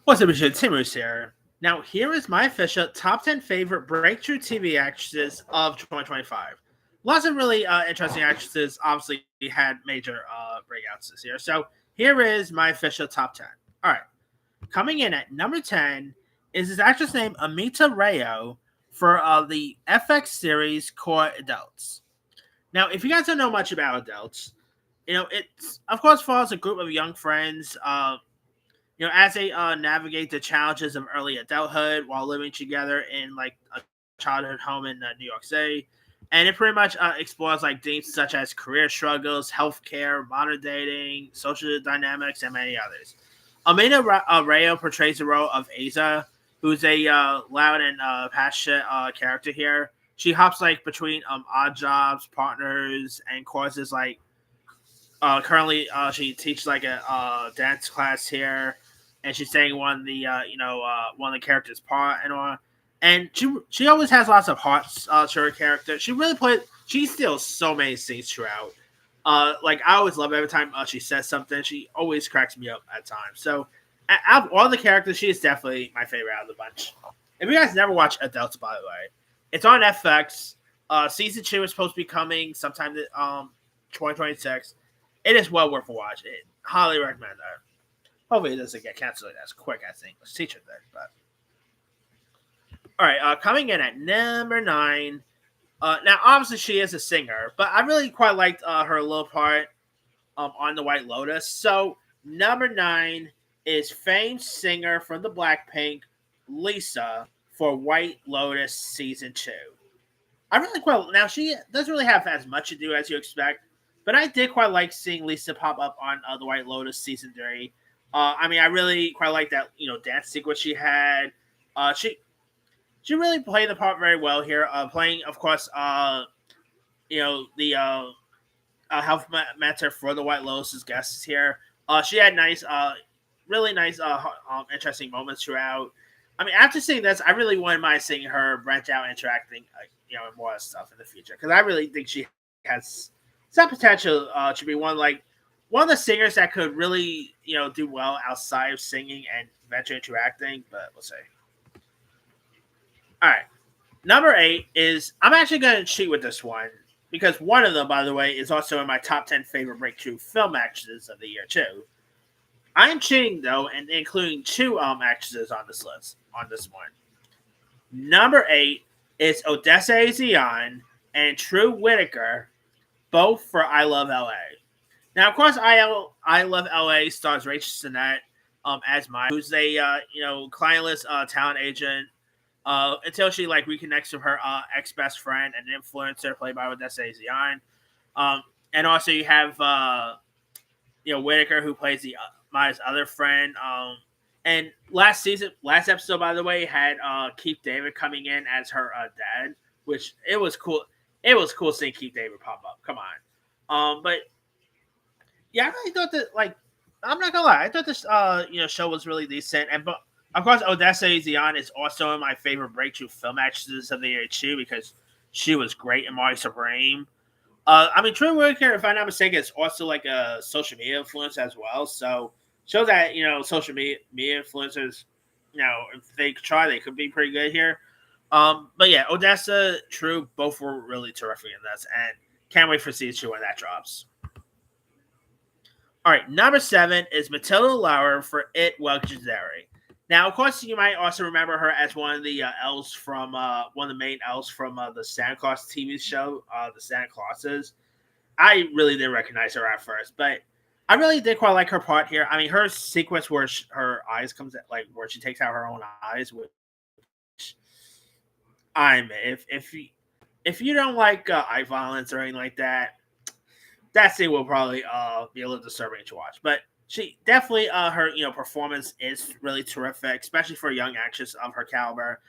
What's up, Michelle? Timur's here. Now, here is my official top 10 favorite breakthrough TV actresses of 2025. Lots of really interesting actresses obviously had major breakouts this year. So, here is my official top 10. All right. Coming in at number 10 is this actress named Amita Rayo for the FX series Core Adults. Now, if you guys don't know much about adults, it's of course follows a group of young friends as they navigate the challenges of early adulthood while living together in like a childhood home in New York City. And it pretty much explores like themes such as career struggles, healthcare, modern dating, social dynamics, and many others. Rayo portrays the role of Aza, who's a loud and passionate character here. She hops like between odd jobs, partners, and courses like currently, she teaches like a dance class here, and she's saying one of the characters' part and all. And she always has lots of heart to her character. She really played. She steals so many scenes throughout. Like I always love every time she says something. She always cracks me up at times. So out of all the characters, she is definitely my favorite out of the bunch. If you guys never watch Adults, by the way, it's on FX. Season 2 is supposed to be coming sometime 2026. It is well worth a watch. It highly recommend that. Hopefully, it doesn't get canceled as quick as the English teacher did. But all right, coming in at number 9. Now, obviously, she is a singer, but I really quite liked her little part on the White Lotus. So number 9 is famed singer from the Blackpink, Lisa, for White Lotus season 2. I really quite now. She doesn't really have as much to do as you expect, but I did quite like seeing Lisa pop up on the White Lotus season 3. I mean, I really quite like that dance sequence she had. She really played the part very well here. Playing, of course, the health mentor for the White Lotus's guests here. She had nice, really nice, interesting moments throughout. I mean, after seeing this, I really wouldn't mind seeing her branch out, interacting, and more stuff in the future because I really think she has some potential to be one of the singers that could really do well outside of singing and venture into acting. But we'll see. All right, number 8 is I'm actually going to cheat with this one because one of them, by the way, is also in my top 10 favorite breakthrough film actresses of the year too. I am cheating though, and including two actresses on this list on this one. Number 8 is Odessa Zion and True Whitaker, both for I Love LA. Now, of course, I Love LA stars Rachel Sennett as Maya, who's a clientless talent agent until she like reconnects with her ex best friend and influencer played by Odessa Zion. And also you have Whitaker who plays the Maya's other friend. And last episode, by the way, had Keith David coming in as her dad, which it was cool. It was cool seeing Keith David pop up. Come on, but yeah, I really thought that I'm not gonna lie, I thought this show was really decent, and but of course Odessa Zion is also in my favorite breakthrough film actresses of the year too because she was great in Molly Supreme. I mean, Troy Whitaker, if I'm not mistaken, is also like a social media influencer as well. So shows that social media influencers, if they try, they could be pretty good here. But yeah, Odessa, True, both were really terrific in this, and can't wait for season 2 when that drops. All right, number 7 is Matilda Lauer for It Legendary. Now, of course, you might also remember her as one of the elves from one of the main elves from the Santa Claus TV show, the Santa Clauses. I really didn't recognize her at first, but I really did quite like her part here. I mean, her sequence where her eyes comes at, like where she takes out her own eyes, which if you don't like eye violence or anything like that, that scene will probably be a little disturbing to watch. But she definitely her performance is really terrific, especially for a young actress of her caliber.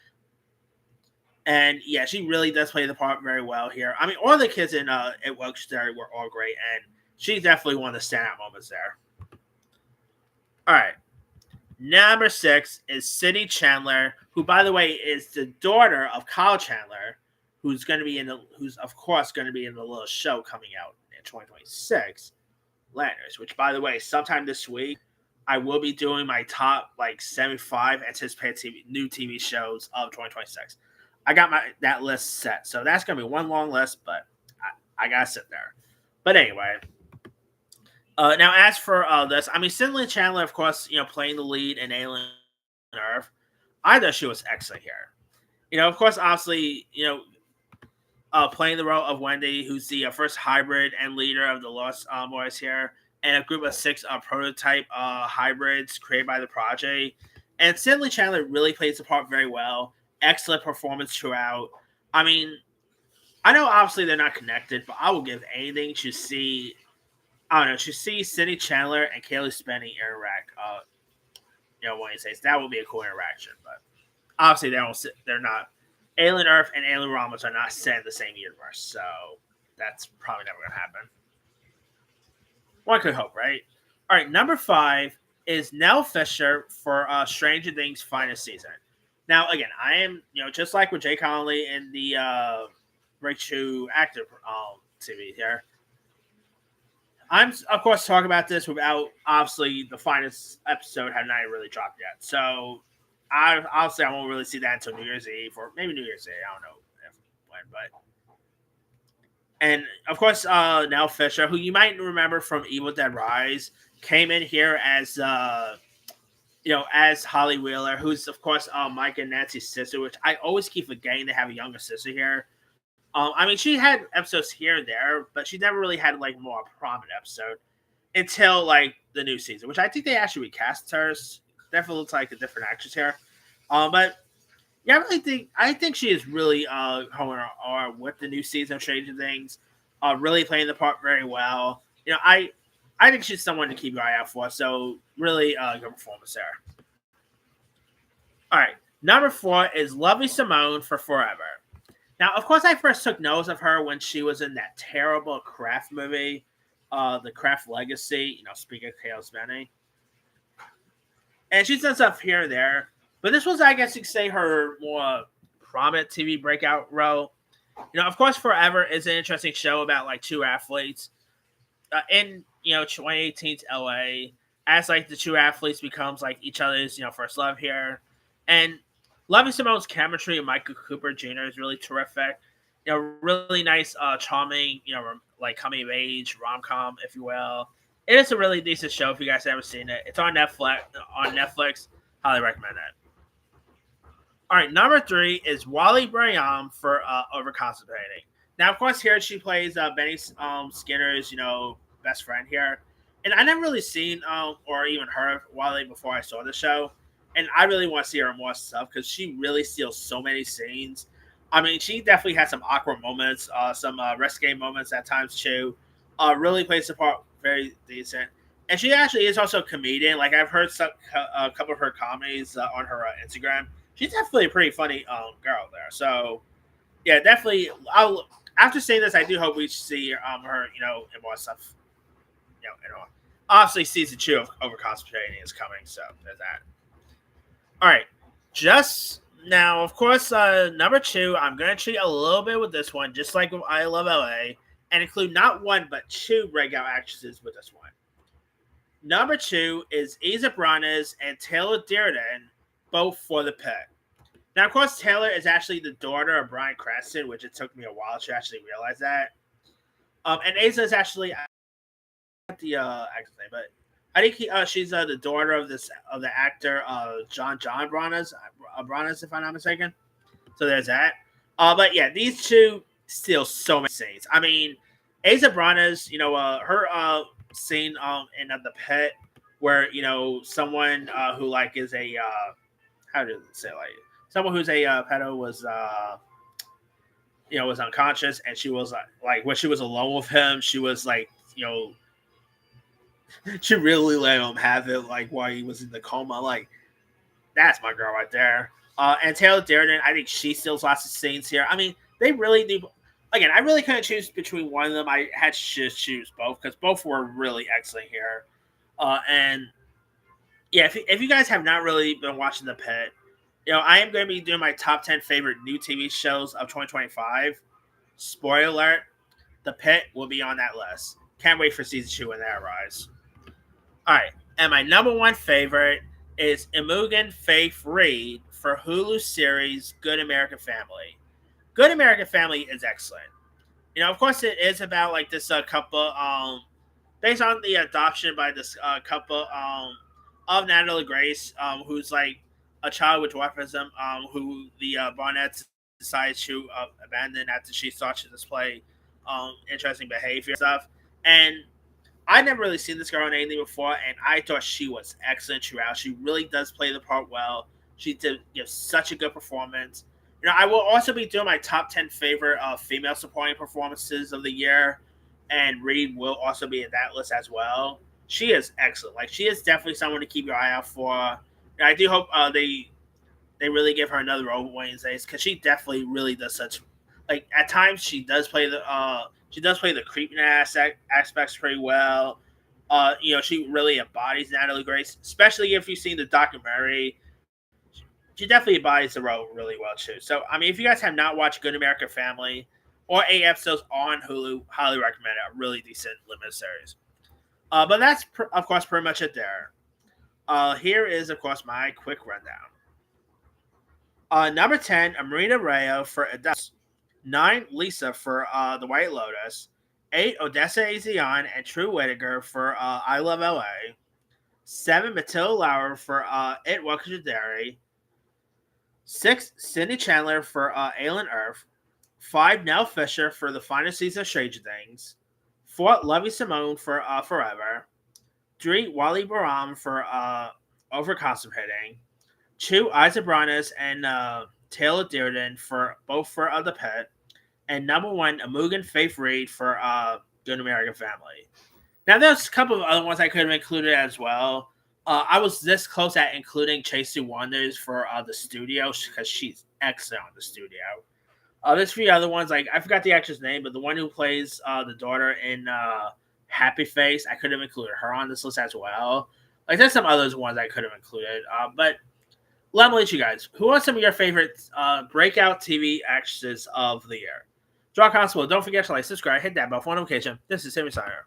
And yeah, she really does play the part very well here. I mean, all the kids in at Wilkes-Barre were all great, and she's definitely one of the standout moments there. All right, number 6 is Sydney Chandler, who, by the way, is the daughter of Kyle Chandler, who's of course going to be in the little show coming out in 2026, Landers. Which, by the way, sometime this week. I will be doing my top 75 anticipated new TV shows of 2026. I got that list set, so that's gonna be one long list, but I gotta sit there. But anyway, now as for this, I mean, Cynthia Chandler, of course, playing the lead in Alien Earth. I thought she was excellent here. Of course, obviously, playing the role of Wendy, who's the first hybrid and leader of the Lost Boys here, and a group of 6 prototype hybrids created by the project. And Cynthia Chandler really plays the part very well. Excellent performance throughout. I mean, I know obviously they're not connected, but I will give anything to see. I don't know, to see Cynthia Chandler and Cailee Spaeny interact. When he says that would be a cool interaction, but obviously they're not. Alien Earth and Alien Romulus are not set in the same universe, so that's probably never going to happen. One could hope, right? All right, number 5 is Nell Fisher for Stranger Things' finest season. Now, again, I am, just like with Jay Connolly in the Breakthrough Actor TV here, I'm, of course, talking about this without, obviously, the finest episode had not really dropped yet. So, I won't really see that until New Year's Eve, or maybe New Year's Day. I don't know when, but. And, of course, Nell Fisher, who you might remember from Evil Dead Rise, came in here as, as Holly Wheeler, who's, of course, Mike and Nancy's sister, which I always keep forgetting they have a younger sister here. I mean, she had episodes here and there, but she never really had more prominent episode until the new season, which I think they actually recast her. Definitely looks like a different actress here. But yeah, I think she is really going with the new season of Stranger Things, really playing the part very well. I think she's someone to keep your eye out for. So really good performance there. All right, number 4 is Lovely Simone for Forever. Now, of course, I first took notice of her when she was in that terrible Craft movie, The Craft Legacy, speaking of Cailee Spaeny. And she's done stuff here and there. But this was, I guess you could say, her more prominent TV breakout role. Of course, Forever is an interesting show about, 2 athletes in, 2018's LA, as, the 2 athletes becomes, each other's, first love here. And Lovely Simone's chemistry and Michael Cooper Jr. is really terrific. Really nice, charming, coming of age rom-com, if you will. It is a really decent show if you guys haven't seen it. It's on Netflix. Highly recommend it. All right, number 3 is Wally Briam for Overconcentrating. Now, of course, here she plays Benny Skinner's, best friend here. And I never really seen or even heard of Wally before I saw the show. And I really want to see her in more stuff because she really steals so many scenes. I mean, she definitely has some awkward moments, some risque moments at times too. Really plays the part very decent. And she actually is also a comedian. I've heard a couple of her comedies on her Instagram. She's definitely a pretty funny girl there. So, yeah, definitely. After seeing this, I do hope we see her, in more stuff. Obviously, season 2 of Overconcentrating is coming, so there's that. All right, just now, of course, number 2, I'm going to treat a little bit with this one, just like with I Love LA, and include not 1, but 2 breakout actresses with this one. Number 2 is Isa Briones and Taylor Dearden, both for The Pit. Now, of course, Taylor is actually the daughter of Bryan Cranston, which it took me a while to actually realize that. And Isa is actually, not the actor's name, but I think she's the daughter of the actor John Briones, if I'm not mistaken. So there's that. But yeah, these 2 steal so many scenes. I mean, Isa Briones, her scene in The Pit where someone who is a how do you say someone who's a pedo was was unconscious, and she was when she was alone with him, she was she really let him have it while he was in the coma. That's my girl right there. And Taylor Dearden, I think she steals lots of scenes here. I mean, they really do. Again, I really couldn't choose between one of them. I had to just choose both because both were really excellent here. And yeah, if you guys have not really been watching The Pit, I am going to be doing my top 10 favorite new TV shows of 2025. Spoiler alert, The Pit will be on that list. Can't wait for season 2 when that arrives. All right, And my number one favorite is Imogen Faith Reed for Hulu series Good American Family. Good American Family is excellent. Of course, it is about like this couple, based on the adoption by this couple of Natalie Grace, who's like a child with dwarfism, who the Barnetts decides to abandon after she starts to display interesting behavior and stuff. And I never really seen this girl in anything before, and I thought she was excellent throughout. She really does play the part well. She did give such a good performance. I will also be doing my top 10 favorite female supporting performances of the year, and Reed will also be in that list as well. She is excellent. Like, she is definitely someone to keep your eye out for. I do hope they really give her another role Wednesdays, because she definitely really does such. Like, at times she does play the creeping aspects pretty well. She really embodies Natalie Grace, especially if you've seen the documentary. She definitely embodies the role really well too. So, I mean, if you guys have not watched Good American Family or 8 episodes on Hulu, highly recommend it. A really decent limited series. But that's of course pretty much it there. Here is of course my quick rundown. Number 10, Marina Rayo for Adults. 9, Lisa for The White Lotus. 8, Odessa Azion and True Whittaker for I Love LA. 7, Matilda Lauer for It Welcome to Derry. 6, Sydney Chandler for Alien Earth. 5, Nell Fisher for the final season of Stranger Things. 4, Lovey Simone for Forever. 3, Wally Baram for Over Constipating. 2, Isaac Bronis and Taylor Dearden for both for The Pet. And number 1, Imogen Faith Reed for Good American Family. Now, there's a couple of other ones I could have included as well. I was this close at including Chasey Wonders for The Studio, because she's excellent on The Studio. There's a few other ones, like I forgot the actress name, but the one who plays the daughter in Happy Face, I could have included her on this list as well. Like, there's some others ones I could have included, but let me let you guys. Who are some of your favorite breakout TV actresses of the year? Draw Constable. Don't forget to like, subscribe, hit that bell for notification. This is Sammy Sire.